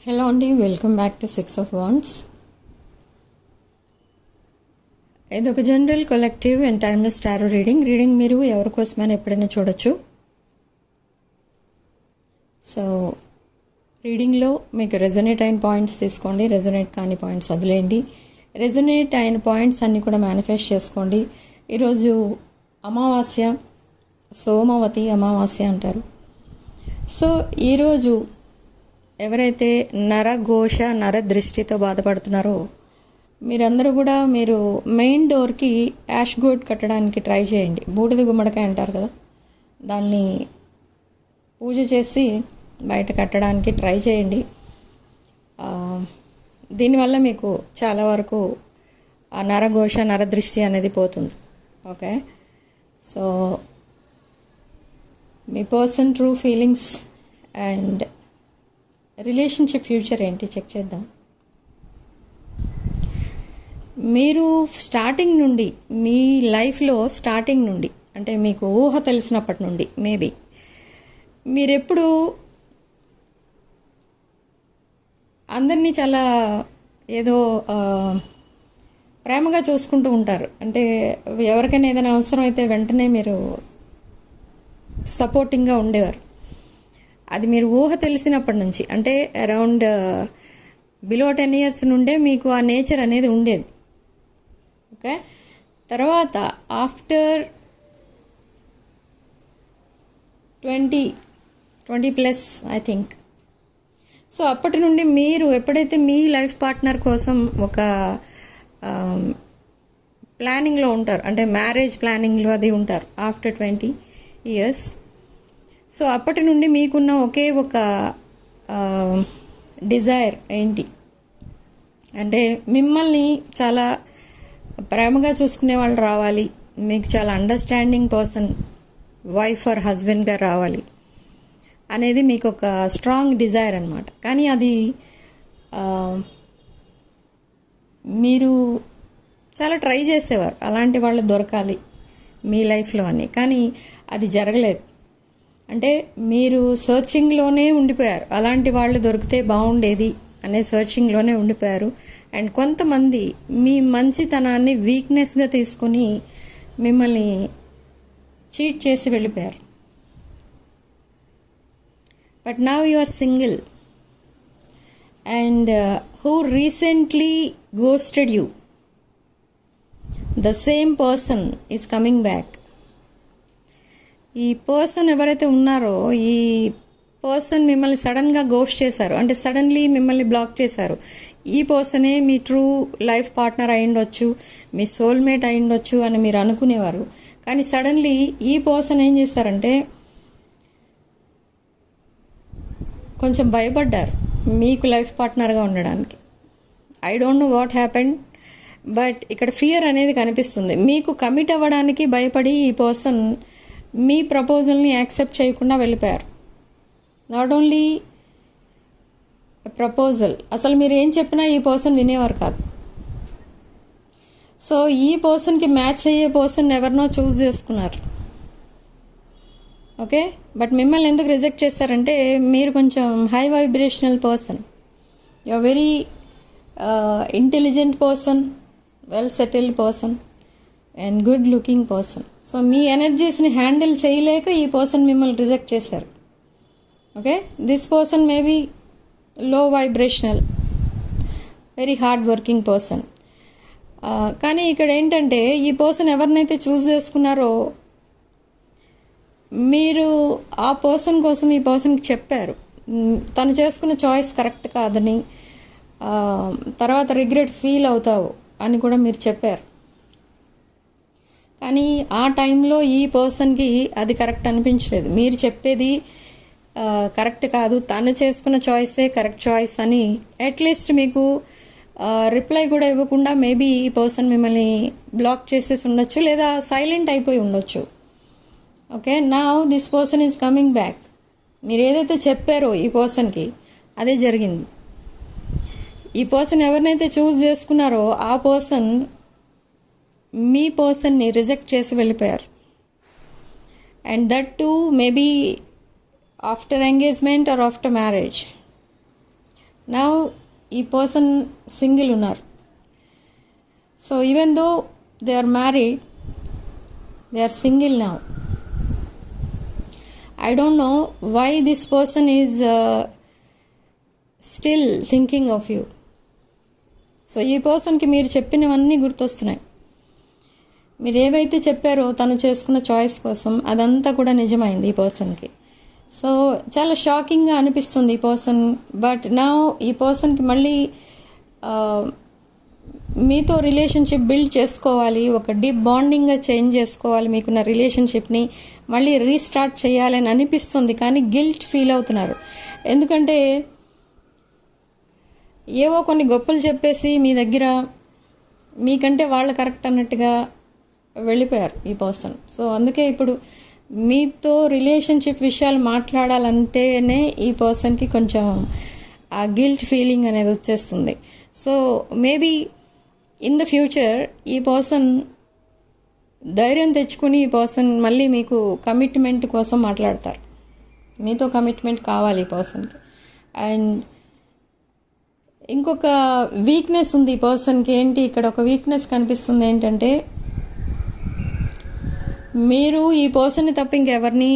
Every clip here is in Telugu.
హలో అండి, welcome back to 6 of Wands. ఇది ఒక general collective and timeless tarot reading మీరు ఎవరి కోసమైనా ఎప్పుడైనా చూడొచ్చు. సో రీడింగ్లో మీకు రెజొనేట్ అయిన పాయింట్స్ తీసుకోండి, రెజొనేట్ కాని పాయింట్స్ వదిలేయండి. రెజొనేట్ అయిన పాయింట్స్ అన్నీ కూడా మేనిఫెస్ట్ చేసుకోండి. ఈరోజు అమావాస్య, సోమవతి అమావాస్య అంటారు. సో ఈరోజు ఎవరైతే నరఘోష నరదృష్టితో బాధపడుతున్నారో మీరందరూ కూడా మీరు మెయిన్ డోర్కి యాష్ గోడ్ కట్టడానికి ట్రై చేయండి. బూడిద గుమ్మడికాయ అంటారు కదా, దాన్ని పూజ చేసి బయట కట్టడానికి ట్రై చేయండి. దీనివల్ల మీకు చాలా వరకు ఆ నరఘోష నరదృష్టి అనేది పోతుంది. Okay, so me person true feelings and relationship future ఏంటి చెక్ చేద్దాం. మీరు స్టార్టింగ్ నుండి మీ లైఫ్లో స్టార్టింగ్ నుండి అంటే మీకు ఊహ తెలిసినప్పటి నుండి మేబీ మీరెప్పుడు అందరినీ చాలా ఏదో ప్రేమగా చూసుకుంటూ ఉంటారు. అంటే ఎవరికైనా ఏదైనా అవసరం అయితే వెంటనే మీరు సపోర్టింగ్గా ఉండేవారు. అది మీరు ఊహ తెలిసినప్పటి నుంచి, అంటే అరౌండ్ బిలో 10 years నుండే మీకు ఆ నేచర్ అనేది ఉండేది. ఓకే, తర్వాత ఆఫ్టర్ 20+ ఐ థింక్. సో అప్పటి నుండి మీరు ఎప్పుడైతే మీ లైఫ్ పార్ట్నర్ కోసం ఒక ప్లానింగ్లో ఉంటారు, అంటే మ్యారేజ్ ప్లానింగ్లో అది ఉంటారు ఆఫ్టర్ 20 years. సో అప్పటి నుండి మీకున్న ఒకే ఒక డిజైర్ ఏంటి అంటే మిమ్మల్ని చాలా ప్రేమగా చూసుకునే వాళ్ళు రావాలి, మీకు చాలా అండర్స్టాండింగ్ పర్సన్ వైఫ్ ఆర్ హస్బెండ్గా రావాలి అనేది మీకు ఒక స్ట్రాంగ్ డిజైర్ అనమాట. కానీ అది మీరు చాలా ట్రై చేసేవారు అలాంటి వాళ్ళు దొరకాలి మీ లైఫ్లో అని, కానీ అది జరగలేదు. అంటే మీరు సర్చింగ్లోనే ఉండిపోయారు, అలాంటి వాళ్ళు దొరికితే బాగుండేది అనే సర్చింగ్లోనే ఉండిపోయారు. అండ్ కొంతమంది మీ మంచితనాన్ని వీక్నెస్గా తీసుకుని మిమ్మల్ని చీట్ చేసి వెళ్ళిపోయారు. But now you are single and who recently ghosted you, the same person is coming back. ఈ పర్సన్ ఎవరైతే ఉన్నారో ఈ పర్సన్ మిమ్మల్ని సడన్గా గోస్ట్ చేశారు, అంటే సడన్లీ మిమ్మల్ని బ్లాక్ చేశారు. ఈ పర్సనే మీ ట్రూ లైఫ్ పార్ట్నర్ అయి ఉండొచ్చు, మీ సోల్మేట్ అయి ఉండొచ్చు అని మీరు అనుకునేవారు. కానీ సడన్లీ ఈ పర్సన్ ఏం చేశారంటే కొంచెం భయపడ్డారు మీకు లైఫ్ పార్ట్నర్గా ఉండడానికి. I don't know what happened, but ఇక్కడ ఫియర్ అనేది కనిపిస్తుంది. మీకు కమిట్ అవ్వడానికి భయపడి ఈ పర్సన్ మీ ప్రపోజల్ని యాక్సెప్ట్ చేయకుండా వెళ్ళిపోయారు. నాట్ ఓన్లీ ప్రపోజల్, అసలు మీరు ఏం చెప్పినా ఈ పర్సన్ వినేవారు కాదు. సో ఈ పర్సన్కి మ్యాచ్ అయ్యే పర్సన్ ఎవరినో చూస్ చేసుకున్నారు. ఓకే, బట్ మిమ్మల్ని ఎందుకు రిజెక్ట్ చేశారంటే మీరు కొంచెం high vibrational person, you are very intelligent person, well settled person and good looking person. So మీ ఎనర్జీస్ని హ్యాండిల్ చేయలేక ఈ పర్సన్ మిమ్మల్ని రిజెక్ట్ చేశారు. Okay, this person maybe low vibrational, very hard working person. కానీ ఇక్కడ ఏంటంటే ఈ పర్సన్ ఎవరినైతే చూస్ చేసుకున్నారో మీరు ఆ పర్సన్ కోసం ఈ పర్సన్కి చెప్పారు తను చేసుకున్న చాయిస్ కరెక్ట్ కాదని, తర్వాత రిగ్రెట్ ఫీల్ అవుతావు అని కూడా మీరు చెప్పారు. కానీ ఆ టైంలో ఈ పర్సన్కి అది కరెక్ట్ అనిపించలేదు. మీరు చెప్పేది కరెక్ట్ కాదు, తను చేసుకున్న చాయిసే కరెక్ట్ చాయిస్ అని అట్లీస్ట్ మీకు రిప్లై కూడా ఇవ్వకుండా మేబీ ఈ పర్సన్ మిమ్మల్ని బ్లాక్ చేసేసి ఉండొచ్చు, లేదా సైలెంట్ అయిపోయి ఉండొచ్చు. Okay, now this person is coming back. మీరు ఏదైతే చెప్పారో ఈ పర్సన్కి అదే జరిగింది. ఈ పర్సన్ ఎవరినైతే చూస్ చేసుకున్నారో ఆ పర్సన్ మీ పర్సన్ని రిజెక్ట్ చేసి వెళ్ళిపోయారు. And that to maybe after engagement or after marriage. నా ఈ పర్సన్ సింగిల్ ఉన్నారు. So even though they are married, they are single now. I don't know why this person is still thinking of you. So ఈ పర్సన్కి మీరు చెప్పినవన్నీ గుర్తొస్తున్నాయి. మీరు ఏవైతే చెప్పారో తను చేసుకున్న చాయిస్ కోసం అదంతా కూడా నిజమైంది ఈ పర్సన్కి. సో చాలా షాకింగ్గా అనిపిస్తుంది ఈ పర్సన్. బట్ నా ఈ పర్సన్కి మళ్ళీ మీతో రిలేషన్షిప్ బిల్డ్ చేసుకోవాలి, ఒక డీప్ బాండింగ్గా చేంజ్ చేసుకోవాలి, మీకున్న రిలేషన్షిప్ని మళ్ళీ రీస్టార్ట్ చేయాలని అనిపిస్తుంది. కానీ గిల్ట్ ఫీల్ అవుతున్నారు. ఎందుకంటే ఏవో కొన్ని గొప్పలు చెప్పేసి మీ దగ్గర మీకంటే వాళ్ళు కరెక్ట్ అన్నట్టుగా వెళ్ళిపోయారు ఈ పర్సన్. సో అందుకే ఇప్పుడు మీతో రిలేషన్షిప్ విషయాలు మాట్లాడాలంటేనే ఈ పర్సన్కి కొంచెం ఆ గిల్ట్ ఫీలింగ్ అనేది వచ్చేస్తుంది. So maybe in the future ఈ పర్సన్ ధైర్యం తెచ్చుకుని ఈ పర్సన్ మళ్ళీ మీకు కమిట్మెంట్ కోసం మాట్లాడతారు. మీతో కమిట్మెంట్ కావాలి ఈ పర్సన్కి. అండ్ ఇంకొక వీక్నెస్ ఉంది ఈ పర్సన్కి. ఏంటి ఇక్కడ ఒక వీక్నెస్ కనిపిస్తుంది ఏంటంటే, మీరు ఈ పర్సన్ని తప్ప ఇంకెవరిని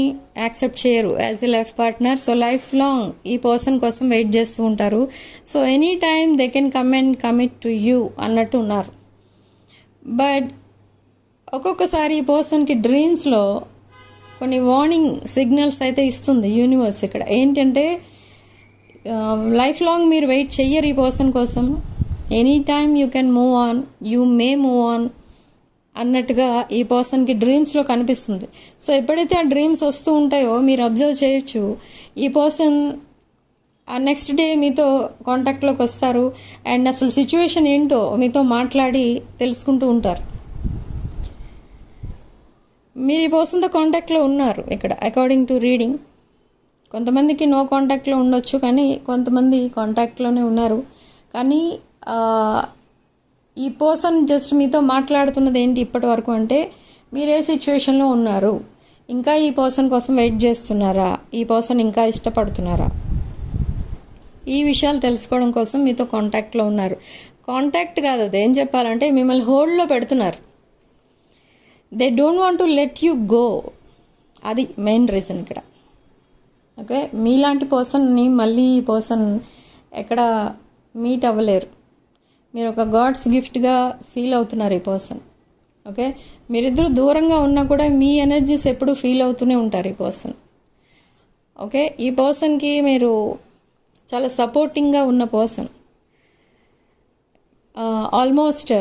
యాక్సెప్ట్ చేయరు as a life partner. So life long ఈ పర్సన్ కోసం వెయిట్ చేస్తూ ఉంటారు. So any time they can come and commit to you అన్నట్టు ఉన్నారు. బట్ ఒక్కొక్కసారి ఈ పర్సన్కి డ్రీమ్స్లో కొన్ని వార్నింగ్ సిగ్నల్స్ అయితే ఇస్తుంది యూనివర్స్. ఇక్కడ ఏంటంటే లైఫ్ లాంగ్ మీరు వెయిట్ చెయ్యరు ఈ పర్సన్ కోసం. Any time you can move on, you may move on అన్నట్టుగా ఈ పర్సన్కి డ్రీమ్స్లో కనిపిస్తుంది. సో ఎప్పుడైతే ఆ డ్రీమ్స్ వస్తూ ఉంటాయో మీరు అబ్జర్వ్ చేయొచ్చు, ఈ పర్సన్ ఆ నెక్స్ట్ డే మీతో కాంటాక్ట్లోకి వస్తారు అండ్ అసలు సిచ్యువేషన్ ఏంటో మీతో మాట్లాడి తెలుసుకుంటూ ఉంటారు. మీరు ఈ పర్సన్తో కాంటాక్ట్లో ఉన్నారు ఇక్కడ అకార్డింగ్ టు రీడింగ్. కొంతమందికి నో కాంటాక్ట్లో ఉండొచ్చు, కానీ కొంతమంది కాంటాక్ట్లోనే ఉన్నారు. కానీ ఈ పర్సన్ జస్ట్ మీతో మాట్లాడుతున్నది ఏంటి ఇప్పటి వరకు అంటే, మీరు ఏ సిచ్యువేషన్లో ఉన్నారు, ఇంకా ఈ పర్సన్ కోసం వెయిట్ చేస్తున్నారా, ఈ పర్సన్ ఇంకా ఇష్టపడుతున్నారా, ఈ విషయాలు తెలుసుకోవడం కోసం మీతో కాంటాక్ట్లో ఉన్నారు. కాంటాక్ట్ కాదు, అది ఏం చెప్పాలంటే మిమ్మల్ని హోల్డ్లో పెడుతున్నారు. They don't want to let you go. అది మెయిన్ రీజన్ ఇక్కడ. ఓకే, మీలాంటి పర్సన్ని మళ్ళీ ఈ పర్సన్ ఎక్కడ మీట్ అవ్వలేరు. మీరు ఒక గాడ్స్ గిఫ్ట్గా ఫీల్ అవుతున్నారు ఈ పర్సన్. ఓకే, మీరిద్దరూ దూరంగా ఉన్నా కూడా మీ ఎనర్జీస్ ఎప్పుడు ఫీల్ అవుతూనే ఉంటారు ఈ పర్సన్. ఓకే, ఈ పర్సన్కి మీరు చాలా సపోర్టింగ్గా ఉన్న person. Almost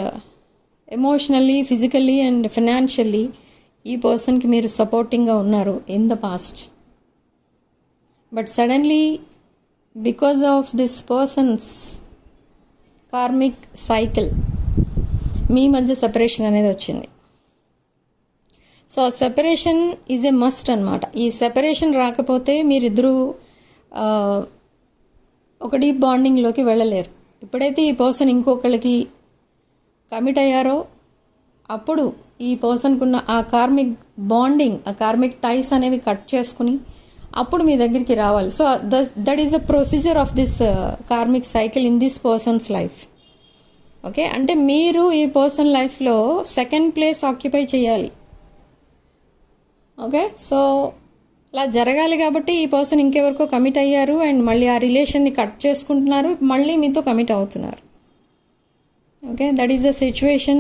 emotionally, physically and financially ఈ పర్సన్కి మీరు సపోర్టింగ్గా ఉన్నారు in the past. But suddenly because of this person's karmic cycle మీ మధ్య సెపరేషన్ అనేది వచ్చింది. So separation is a must అనమాట. ఈ సెపరేషన్ రాకపోతే మీరిద్దరూ ఒక డీప్ బాండింగ్లోకి వెళ్ళలేరు. ఎప్పుడైతే ఈ పర్సన్ ఇంకొకరికి కమిట్ అయ్యారో అప్పుడు ఈ పర్సన్కున్న ఆ కార్మిక్ బాండింగ్, ఆ కార్మిక్ టైస్ అనేవి కట్ చేసుకుని అప్పుడు మీ దగ్గరికి రావాలి. So that is the procedure of this karmic cycle in this persons life. Okay, అంటే మీరు ఈ పర్సన్ లైఫ్లో సెకండ్ ప్లేస్ ఆక్యుపై చేయాలి. ఓకే, సో అలా జరగాలి కాబట్టి ఈ పర్సన్ ఇంకెవరికో కమిట్ అయ్యారు అండ్ మళ్ళీ ఆ రిలేషన్ని కట్ చేసుకుంటున్నారు, మళ్ళీ మీతో కమిట్ అవుతున్నారు. Okay, that is the situation,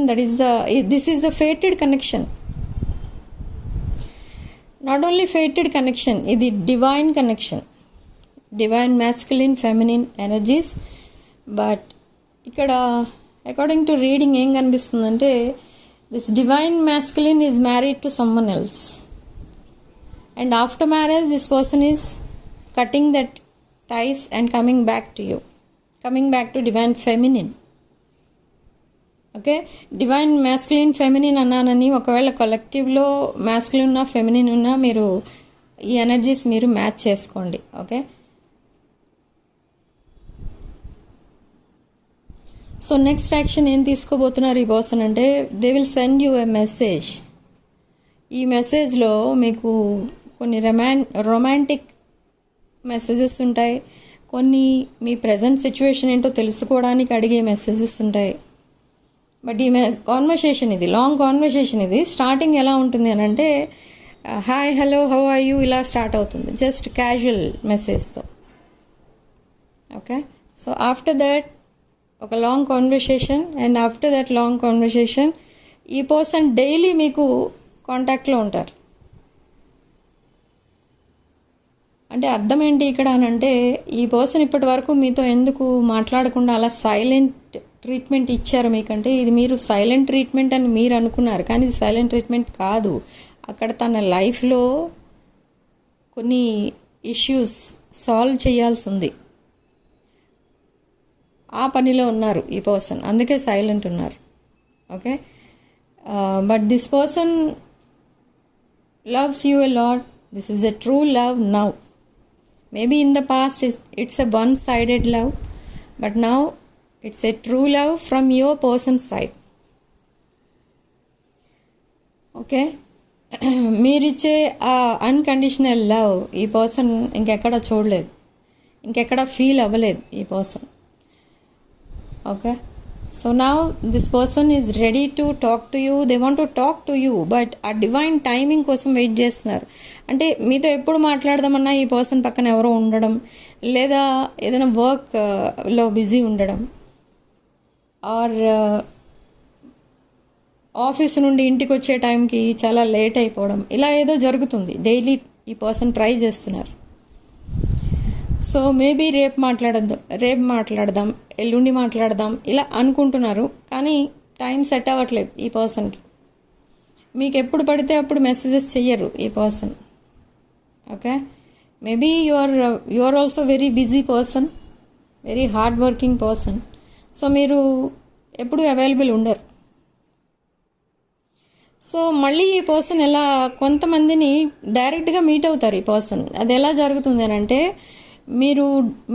this is the fated connection. Not only fated connection, ఇది divine connection, divine masculine feminine energies. But ఇక్కడ అకార్డింగ్ టు రీడింగ్ ఏం కనిపిస్తుందంటే, this divine masculine is married to someone else and after marriage this person is cutting that ties and coming back to you, coming back to divine feminine. Okay, divine masculine feminine అన్నానని ఒకవేళ కలెక్టివ్లో మ్యాస్కులిన్ ఉన్నా ఫెమినిన్ ఉన్నా మీరు ఈ ఎనర్జీస్ మీరు మ్యాచ్ చేసుకోండి. ఓకే, సో నెక్స్ట్ యాక్షన్ ఏం తీసుకోబోతున్నారు ఈ పర్సన్ అంటే, they will send you a message. ఈ మెసేజ్లో మీకు కొన్ని రొమాంటిక్ మెసేజెస్ ఉంటాయి, కొన్ని మీ ప్రజెంట్ సిచ్యువేషన్ ఏంటో తెలుసుకోవడానికి అడిగే మెసేజెస్ ఉంటాయి. బట్ ఈ కాన్వర్సేషన్ ఇది లాంగ్ కాన్వర్సేషన్. ఇది స్టార్టింగ్ ఎలా ఉంటుంది అని అంటే hi hello how are you ఇలా స్టార్ట్ అవుతుంది, జస్ట్ క్యాజువల్ మెసేజ్తో. ఓకే, సో ఆఫ్టర్ దట్ ఒక long conversation, and after that long conversation ఈ పర్సన్ డైలీ మీకు కాంటాక్ట్లో ఉంటారు. అంటే అర్థం ఏంటి ఇక్కడ అని అంటే, ఈ పర్సన్ ఇప్పటి వరకు మీతో ఎందుకు మాట్లాడకుండా అలా సైలెంట్ ట్రీట్మెంట్ ఇచ్చారు మీకంటే, ఇది మీరు సైలెంట్ ట్రీట్మెంట్ అని మీరు అనుకున్నారు, కానీ ఇది సైలెంట్ ట్రీట్మెంట్ కాదు. అక్కడ తన లైఫ్లో కొన్ని ఇష్యూస్ సాల్వ్ చేయాల్సి ఉంది, ఆ పనిలో ఉన్నారు ఈ పర్సన్, అందుకే సైలెంట్ ఉన్నారు. Okay, but this person loves you a lot. This is a true love now. Maybe in the past it's a one-sided love, but now it's a true love from your person's side. Okay, మీరిచ్చే ఆ అన్కండిషనల్ లవ్ ఈ పర్సన్ ఇంకెక్కడ చూడలేదు, ఇంకెక్కడ ఫీల్ అవ్వలేదు ఈ person. Okay, so now this person is ready to talk to you. They want to talk to you, but ఆ డివైన్ టైమింగ్ కోసం వెయిట్ చేస్తున్నారు. అంటే మీతో ఎప్పుడు మాట్లాడదామన్నా ఈ పర్సన్ పక్కన ఎవరో ఉండడం, లేదా ఏదైనా వర్క్లో బిజీ ఉండడం, ఆర్ ఆఫీస్ నుండి ఇంటికి వచ్చే టైంకి చాలా లేట్ అయిపోవడం, ఇలా ఏదో జరుగుతుంది. డైలీ ఈ పర్సన్ ట్రై చేస్తున్నారు. సో మేబీ రేపు మాట్లాడదాం, ఎల్లుండి మాట్లాడదాం ఇలా అనుకుంటున్నారు, కానీ టైం సెట్ అవ్వట్లేదు ఈ పర్సన్కి. మీకు ఎప్పుడు పడితే అప్పుడు మెసేజెస్ చెయ్యరు ఈ person. Okay, maybe you are also very busy person, very hard working person. So మీరు ఎప్పుడు అవైలబుల్ ఉండరు. సో మళ్ళీ ఈ పర్సన్ ఎలా కొంతమందిని డైరెక్ట్గా మీట్ అవుతారు ఈ పర్సన్. అది ఎలా జరుగుతుంది అని అంటే, మీరు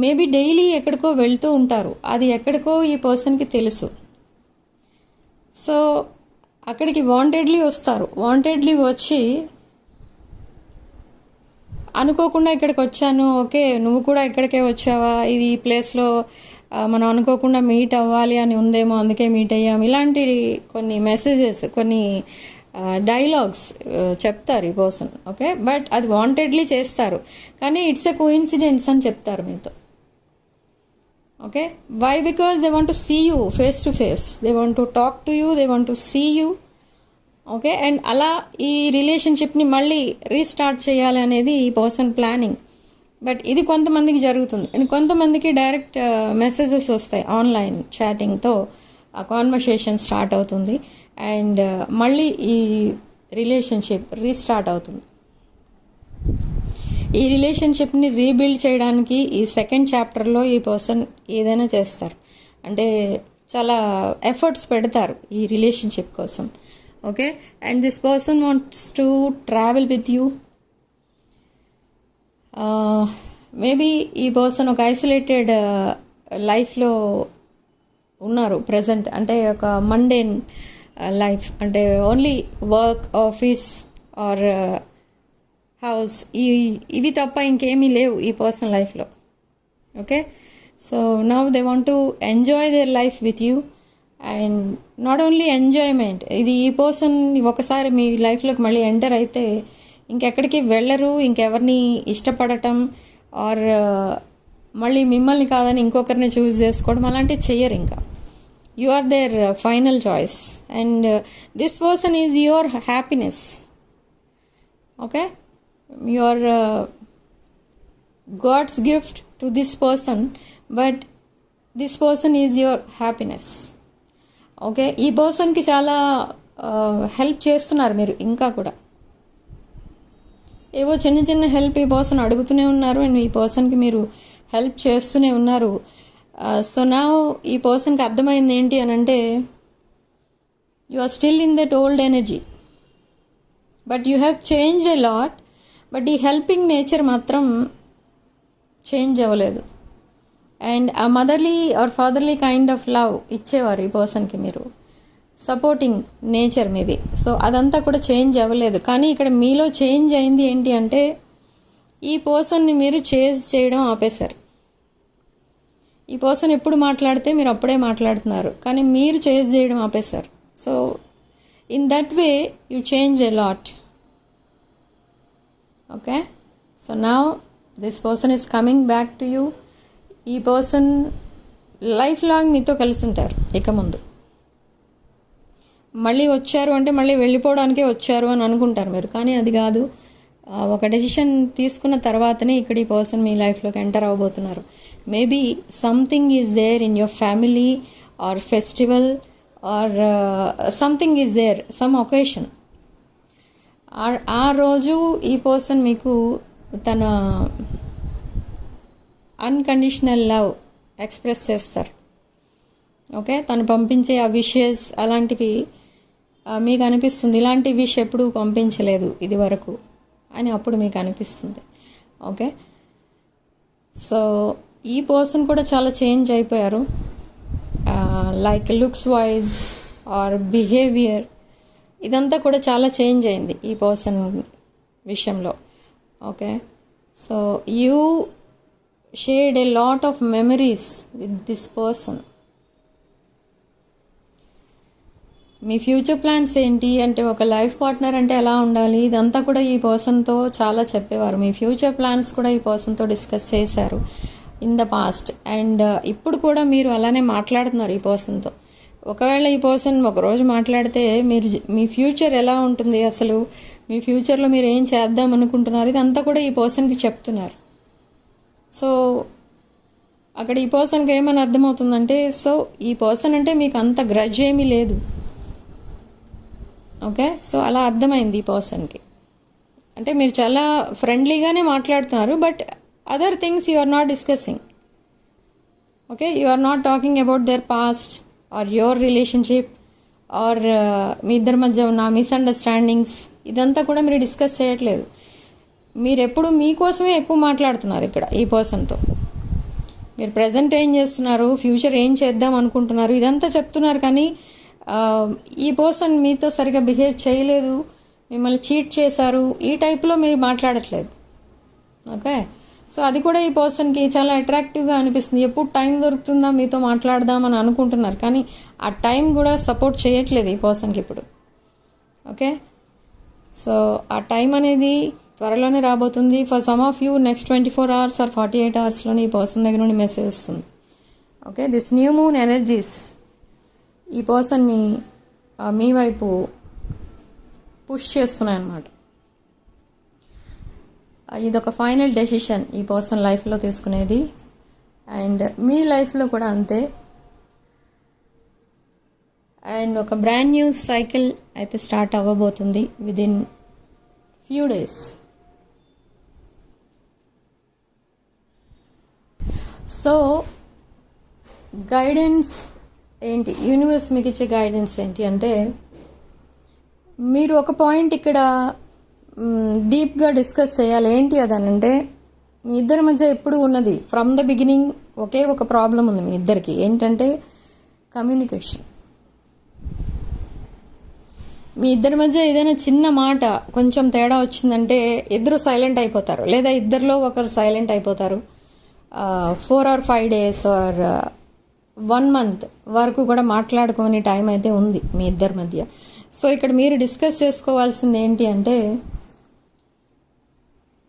మేబీ డైలీ ఎక్కడికో వెళ్తూ ఉంటారు, అది ఎక్కడికో ఈ పర్సన్కి తెలుసు. సో అక్కడికి వాంటెడ్లీ వస్తారు. వాంటెడ్లీ వచ్చి అనుకోకుండా ఇక్కడికి వచ్చాను, ఓకే నువ్వు కూడా ఇక్కడికే వచ్చావా, ఇది ఈ ప్లేస్లో మనం అనుకోకుండా మీట్ అవ్వాలి అని ఉందేమో అందుకే మీట్ అయ్యాం, ఇలాంటి కొన్ని మెసేజెస్, కొన్ని డైలాగ్స్ చెప్తారు ఈ పర్సన్. ఓకే, బట్ అది వాంటెడ్లీ చేస్తారు, కానీ ఇట్స్ ఎ కోఇన్సిడెన్స్ అని చెప్తారు మీతో. Okay, why? Because they want to see you face to face, they want to talk to you, they want to see you. Okay, and అలా ఈ రిలేషన్షిప్ని మళ్ళీ రీస్టార్ట్ చేయాలి అనేది ఈ పర్సన్ ప్లానింగ్. బట్ ఇది కొంతమందికి జరుగుతుంది, అండ్ కొంతమందికి డైరెక్ట్ మెసేజెస్ వస్తాయి, ఆన్లైన్ చాటింగ్తో ఆ కాన్వర్సేషన్ స్టార్ట్ అవుతుంది, అండ్ మళ్ళీ ఈ రిలేషన్షిప్ రీస్టార్ట్ అవుతుంది. ఈ రిలేషన్షిప్ని రీబిల్డ్ చేయడానికి ఈ సెకండ్ చాప్టర్లో ఈ పర్సన్ ఏదైనా చేస్తారు, అంటే చాలా ఎఫర్ట్స్ పెడతారు ఈ రిలేషన్షిప్ కోసం. Okay, and this person wants to travel with you. Maybe ఈ పర్సన్ ఒక ఐసోలేటెడ్ లైఫ్లో ఉన్నారు ప్రజెంట్, అంటే ఒక మండేన్ లైఫ్, అంటే only work, office or house, ఇవి తప్ప ఇంకేమీ లేవు ఈ పర్సన్ లైఫ్లో. Okay, so now they want to enjoy their life with you, and not only enjoyment, ఇది ఈ పర్సన్ ఒకసారి మీ లైఫ్లోకి మళ్ళీ ఎంటర్ అయితే ఇంకెక్కడికి వెళ్ళరు, ఇంకెవరిని ఇష్టపడటం ఆర్ మళ్ళీ మిమ్మల్ని కాదని ఇంకొకరిని చూస్ చేసుకోవడం అలాంటివి చెయ్యరు. ఇంకా you are their final choice, and this person is your happiness. Okay, your God's gift to this person, but this person is your happiness. Okay, ఈ పర్సన్కి చాలా హెల్ప్ చేస్తున్నారు మీరు, ఇంకా కూడా ఏవో చిన్న చిన్న హెల్ప్ ఈ పర్సన్ అడుగుతూనే ఉన్నారు, అండ్ ఈ పర్సన్కి మీరు హెల్ప్ చేస్తూనే ఉన్నారు. సో నా ఈ పర్సన్కి అర్థమైంది ఏంటి అని అంటే, you are still in that old energy, but you have changed a lot, but ఈ హెల్పింగ్ నేచర్ మాత్రం చేంజ్ అవ్వలేదు. అండ్ ఆ motherly or fatherly kind of love ఇచ్చేవారు ఈ పర్సన్కి మీరు, సపోర్టింగ్ నేచర్ మీది. సో అదంతా కూడా చేంజ్ అవ్వలేదు, కానీ ఇక్కడ మీలో చేంజ్ అయింది ఏంటి అంటే, ఈ పర్సన్ని మీరు చేజ్ చేయడం ఆపేశారు. ఈ పర్సన్ ఎప్పుడు మాట్లాడితే మీరు అప్పుడే మాట్లాడుతున్నారు, కానీ మీరు చేంజ్ చేయడం ఆపేశారు. So in that way you change a lot. Okay, so now this person is coming back to you. ఈ పర్సన్ లైఫ్ లాంగ్ మీతో కలిసి ఉంటారు. ఇక ముందు మళ్ళీ వచ్చారు అంటే మళ్ళీ వెళ్ళిపోవడానికే వచ్చారు అని అనుకుంటారు మీరు, కానీ అది కాదు. ఒక డెసిషన్ తీసుకున్న తర్వాతనే ఇక్కడ ఈ పర్సన్ మీ లైఫ్లోకి ఎంటర్ అవ్వబోతున్నారు. Maybe something is there in your family or festival or something is there, some occasion. ఆ రోజు ఈ పర్సన్ మీకు తన అన్కండిషనల్ లవ్ ఎక్స్ప్రెస్ చేస్తారు. ఓకే, తను పంపించే ఆ విషెస్ అలాంటివి మీకు అనిపిస్తుంది, ఇలాంటి విష్ ఎప్పుడు పంపించలేదు ఇది వరకు అని అప్పుడు మీకు అనిపిస్తుంది. ఓకే, సో ఈ పర్సన్ కూడా చాలా చేంజ్ అయిపోయారు, like looks wise or behaviour, ఇదంతా కూడా చాలా చేంజ్ అయింది ఈ పర్సన్ విషయంలో. Okay, so you shared a lot of memories with this person. మీ ఫ్యూచర్ ప్లాన్స్ ఏంటి అంటే, ఒక లైఫ్ పార్ట్నర్ అంటే ఎలా ఉండాలి, ఇదంతా కూడా ఈ పర్సన్తో చాలా చెప్పేవారు. మీ ఫ్యూచర్ ప్లాన్స్ కూడా ఈ పర్సన్తో డిస్కస్ చేశారు ఇన్ ద పాస్ట్. అండ్ ఇప్పుడు కూడా మీరు అలానే మాట్లాడుతున్నారు ఈ పర్సన్తో. ఒకవేళ ఈ పర్సన్ ఒకరోజు మాట్లాడితే మీరు మీ ఫ్యూచర్ ఎలా ఉంటుంది, అసలు మీ ఫ్యూచర్లో మీరు ఏం చేద్దాం అనుకుంటున్నారు, ఇదంతా కూడా ఈ పర్సన్కి చెప్తున్నారు. సో అక్కడ ఈ పర్సన్కి ఏమని అర్థమవుతుందంటే, సో ఈ పర్సన్ అంటే మీకు అంత గ్రడ్జ్ ఏమీ లేదు. ఓకే, సో అలా అర్థమైంది ఈ పర్సన్కి. అంటే మీరు చాలా ఫ్రెండ్లీగానే మాట్లాడుతున్నారు, but other things you are not discussing. Okay, you are not talking about their past or your relationship or మీ ఇద్దరి మధ్య ఉన్న మిస్అండర్స్టాండింగ్స్, ఇదంతా కూడా మీరు డిస్కస్ చేయట్లేదు. మీరు ఎప్పుడు మీకోసమే ఎక్కువ మాట్లాడుతున్నారు ఇక్కడ ఈ పర్సన్తో. మీరు ప్రజెంట్ ఏం చేస్తున్నారు, ఫ్యూచర్ ఏం చేద్దాం అనుకుంటున్నారు, ఇదంతా చెప్తున్నారు. కానీ ఈ పర్సన్ మీతో సరిగా బిహేవ్ చేయలేదు, మిమ్మల్ని చీట్ చేశారు, ఈ టైప్లో మీరు మాట్లాడట్లేదు. ఓకే, సో అది కూడా ఈ పర్సన్కి చాలా అట్రాక్టివ్గా అనిపిస్తుంది. ఎప్పుడు టైం దొరుకుతుందా మీతో మాట్లాడదామని అనుకుంటున్నారు, కానీ ఆ టైం కూడా సపోర్ట్ చేయట్లేదు ఈ పర్సన్కి ఇప్పుడు. ఓకే, సో ఆ టైం అనేది త్వరలోనే రాబోతుంది. For some of you next 24 hours or 48 hours ఈ పర్సన్ దగ్గర నుండి మెసేజ్ వస్తుంది. Okay, this new moon energies ఈ పర్సన్ని మీ వైపు పుష్ చేస్తున్నాయి అన్నమాట. ఇదొక ఫైనల్ డెసిషన్ ఈ పర్సన్ లైఫ్లో తీసుకునేది, అండ్ మీ లైఫ్లో కూడా అంతే. అండ్ ఒక బ్రాండ్ న్యూ సైకిల్ అయితే స్టార్ట్ అవ్వబోతుంది within few days. So guidance ఏంటి, యూనివర్స్ మీకు ఇచ్చే గైడెన్స్ ఏంటి అంటే, మీరు ఒక పాయింట్ ఇక్కడ డీప్గా డిస్కస్ చేయాలి. ఏంటి అదనంటే, మీ ఇద్దరి మధ్య ఎప్పుడు ఉన్నది ఫ్రమ్ ద బిగినింగ్ ఒకే ఒక ప్రాబ్లం ఉంది మీ ఇద్దరికి. ఏంటంటే కమ్యూనికేషన్. మీ ఇద్దరి మధ్య ఏదైనా చిన్న మాట కొంచెం తేడా వచ్చిందంటే ఇద్దరు సైలెంట్ అయిపోతారు, లేదా ఇద్దరిలో ఒకరు సైలెంట్ అయిపోతారు. 4 or 5 days ఆర్ 1 month వరకు కూడా మాట్లాడుకోని టైం అయితే ఉంది మీ ఇద్దరి మధ్య. సో ఇక్కడ మీరు డిస్కస్ చేసుకోవాల్సింది ఏంటి అంటే,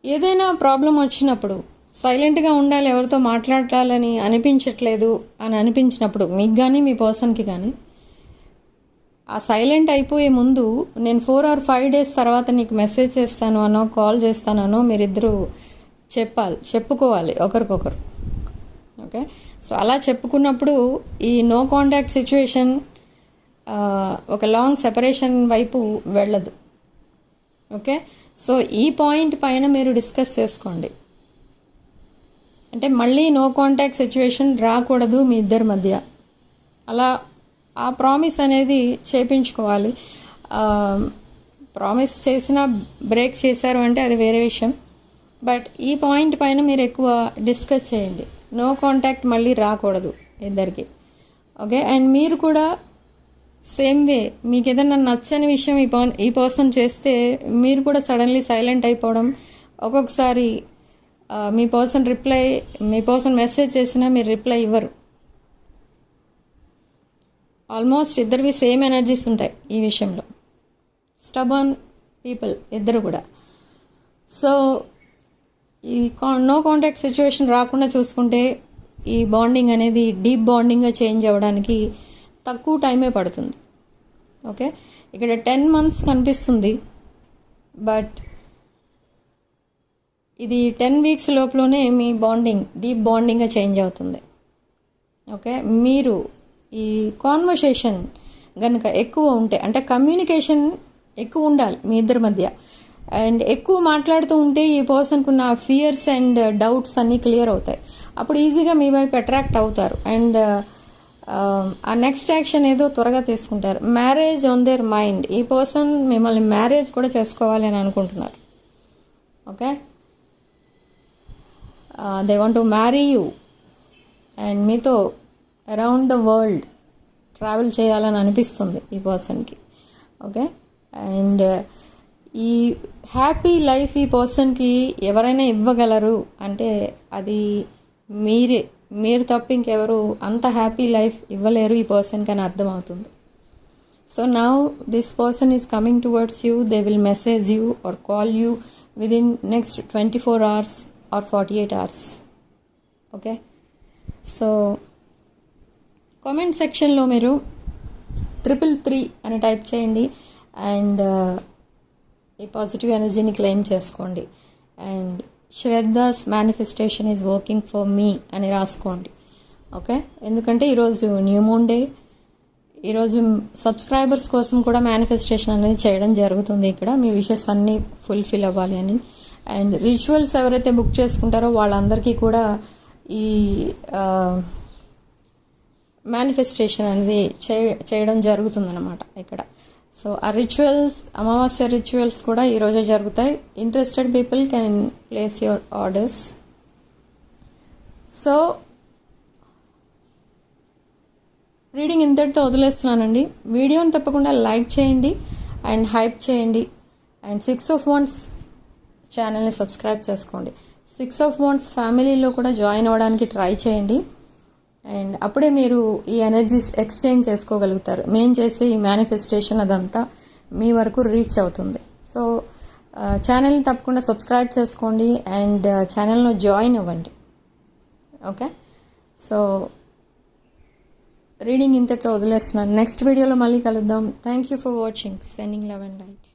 ఏదైనా ప్రాబ్లం వచ్చినప్పుడు సైలెంట్గా ఉండాలి, ఎవరితో మాట్లాడాలని అనిపించట్లేదు అని అనిపించినప్పుడు మీకు కానీ మీ పర్సన్కి కానీ, ఆ సైలెంట్ అయిపోయే ముందు నేను 4 or 5 days తర్వాత నీకు మెసేజ్ చేస్తాను అనో కాల్ చేస్తానో మీరిద్దరూ చెప్పుకోవాలి ఒకరికొకరు. ఓకే, సో అలా చెప్పుకున్నప్పుడు ఈ నో కాంటాక్ట్ సిచ్యువేషన్ ఒక లాంగ్ సెపరేషన్ వైపు వెళ్ళదు. ఓకే, సో ఈ పాయింట్ పైన మీరు డిస్కస్ చేసుకోండి. అంటే మళ్ళీ నో కాంటాక్ట్ సిచ్యువేషన్ రాకూడదు మీ ఇద్దరి మధ్య, అలా ఆ ప్రామిస్ అనేది చేపించుకోవాలి. ప్రామిస్ చేసినా బ్రేక్ చేశారు అంటే అది వేరే విషయం, బట్ ఈ పాయింట్ పైన మీరు ఎక్కువ డిస్కస్ చేయండి. నో కాంటాక్ట్ మళ్ళీ రాకూడదు ఇద్దరికి. ఓకే, అండ్ మీరు కూడా సేమ్ వే, మీకు ఏదైనా నచ్చని విషయం ఈ పర్సన్ చేస్తే మీరు కూడా సడన్లీ సైలెంట్ అయిపోవడం, ఒక్కొక్కసారి మీ పర్సన్ మెసేజ్ చేసినా మీరు రిప్లై ఇవ్వరు. ఆల్మోస్ట్ ఇద్దరివి సేమ్ ఎనర్జీస్ ఉంటాయి ఈ విషయంలో. స్టబర్న్ పీపుల్ ఇద్దరు కూడా. సో ఈ నో కాంటాక్ట్ సిచ్యువేషన్ రాకుండా చూసుకుంటే ఈ బాండింగ్ అనేది డీప్ బాండింగ్గా చేంజ్ అవ్వడానికి తక్కువ టైమే పడుతుంది. ఓకే, ఇక్కడ 10 months కనిపిస్తుంది, బట్ ఇది 10 weeks లోపలనే మీ బాండింగ్ డీప్ బాండింగ్గా చేంజ్ అవుతుంది. ఓకే, మీరు ఈ కాన్వర్సేషన్ కనుక ఎక్కువ ఉంటే, అంటే కమ్యూనికేషన్ ఎక్కువ ఉండాలి మీ ఇద్దరి మధ్య, అండ్ ఎక్కువ మాట్లాడుతూ ఉంటే ఈ పర్సన్కు ఉన్న ఫియర్స్ అండ్ డౌట్స్ అన్నీ క్లియర్ అవుతాయి. అప్పుడు ఈజీగా మీ వైపు అట్రాక్ట్ అవుతారు అండ్ ఆ నెక్స్ట్ యాక్షన్ ఏదో త్వరగా తీసుకుంటారు. Marriage on their mind. ఈ పర్సన్ మిమ్మల్ని మ్యారేజ్ కూడా చేసుకోవాలి అని అనుకుంటున్నారు. Okay, they want to marry you and మీతో అరౌండ్ ద వరల్డ్ ట్రావెల్ చేయాలని అనిపిస్తుంది ఈ పర్సన్కి. ఓకే, అండ్ ఈ హ్యాపీ లైఫ్ ఈ పర్సన్కి ఎవరైనా ఇవ్వగలరు అంటే అది మీరు తప్ప ఇంకెవరు అంత హ్యాపీ లైఫ్ ఇవ్వలేరు ఈ పర్సన్కి అని అర్థమవుతుంది. So now this person is coming towards you. They will message you or call you within next 24 hours or 48 hours. Okay, so comment సెక్షన్లో మీరు 333 అని టైప్ చేయండి అండ్ ఈ పాజిటివ్ ఎనర్జీని క్లెయిమ్ చేసుకోండి. And Shraddha's manifestation is working for మీ అని రాసుకోండి. ఓకే, ఎందుకంటే ఈరోజు న్యూ మూన్ డే. ఈరోజు సబ్స్క్రైబర్స్ కోసం కూడా మేనిఫెస్టేషన్ అనేది చేయడం జరుగుతుంది ఇక్కడ, మీ విషెస్ అన్నీ ఫుల్ఫిల్ అవ్వాలి అని. అండ్ రిచువల్స్ ఎవరైతే బుక్ చేసుకుంటారో వాళ్ళందరికీ కూడా ఈ మేనిఫెస్టేషన్ అనేది చేయడం జరుగుతుందన్నమాట ఇక్కడ. సో ఆ రిచువల్స్, అమావాస్య రిచువల్స్ కూడా ఈరోజే జరుగుతాయి. Interested people can place your orders. So reading ఇంతటితో వదిలేస్తున్నానండి. వీడియోని తప్పకుండా లైక్ చేయండి అండ్ హైప్ చేయండి. అండ్ 6 of Wands ఛానల్ని సబ్స్క్రైబ్ చేసుకోండి. 6 of Wands ఫ్యామిలీలో కూడా జాయిన్ అవ్వడానికి ట్రై చేయండి. అండ్ అప్పుడే మీరు ఈ ఎనర్జీస్ ఎక్స్చేంజ్ చేసుకోగలుగుతారు. మేము చేసే ఈ మేనిఫెస్టేషన్ అదంతా మీ వరకు రీచ్ అవుతుంది. సో ఛానల్ని తప్పకుండా సబ్స్క్రైబ్ చేసుకోండి అండ్ ఛానల్లో జాయిన్ అవ్వండి. ఓకే, సో రీడింగ్ ఇంతటితో వదిలేస్తున్నాను. నెక్స్ట్ వీడియోలో మళ్ళీ కలుద్దాం. Thank you for watching. Sending love and light.